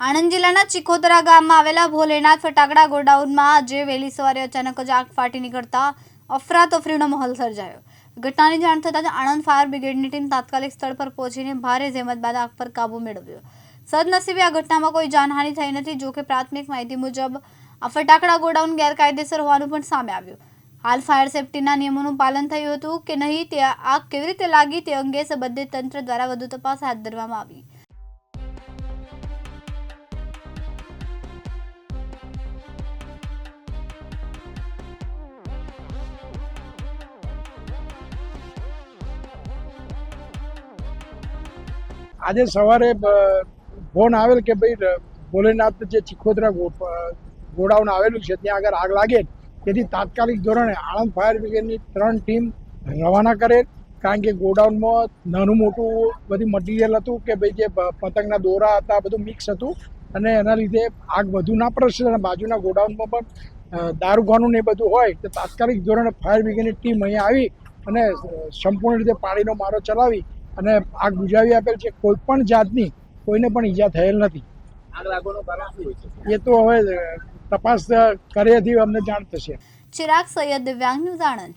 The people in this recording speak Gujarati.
આણંદ જિલ્લાના ચિખોદરા ગામમાં આવેલા ભોલેનાથ ફટાકડા ગોડાઉનમાં આજે વહેલી સવારે અચાનક જ આગ ફાટી નીકળતા અફરાતફરીનો માહોલ સર્જાયો। ઘટનાની જાણ થતાં જ આણંદ ફાયર બ્રિગેડની ટીમ તાત્કાલિક સ્થળ પર પહોંચીને ભારે જહેમત બાદ આગ પર કાબૂ મેળવ્યો। સદનસીબે આ ઘટનામાં કોઈ જાનહાનિ થઈ નથી। જોકે પ્રાથમિક માહિતી મુજબ આ ફટાકડા ગોડાઉન ગેરકાયદેસર હોવાનું પણ સામે આવ્યું। હાલ ફાયર સેફટીના નિયમોનું પાલન થયું હતું કે નહીં તે આગ કેવી રીતે લાગી તે અંગે સંબંધિત તંત્ર દ્વારા વધુ તપાસ હાથ ધરવામાં આવી। આજે સવારે ફોન આવેલ કે ભાઈ ભોલેનાથ જે ચિખોદરા ગોડાઉન આવેલું છે ત્યાં આગળ આગ લાગે, તેથી તાત્કાલિક ધોરણે આણંદ ફાયર બ્રિગેડની 3 ટીમ રવાના કરેલ। કારણ કે ગોડાઉનમાં નાનું મોટું બધી મટીરિયલ હતું કે ભાઈ જે પતંગના દોરા હતા બધું મિક્સ હતું અને એના લીધે આગ વધુ ના પ્રસરે અને બાજુના ગોડાઉનમાં પણ દારૂખાનું ને બધું હોય તો તાત્કાલિક ધોરણે ફાયર બ્રિગેડની ટીમ અહીંયા આવી અને સંપૂર્ણ રીતે પાણીનો મારો ચલાવી અને આગ બુઝાવી આપેલ છે। કોઈ પણ જાતની કોઈને પણ ઈજા થયેલ નથી। આગ લાગવાનું કારણ શું હોય છે એ તો હવે તપાસ કર્યાથી અમને જાણ થશે। ચિરાગ સૈયદ, દિવ્યાંગ ન્યૂઝ, આણંદ।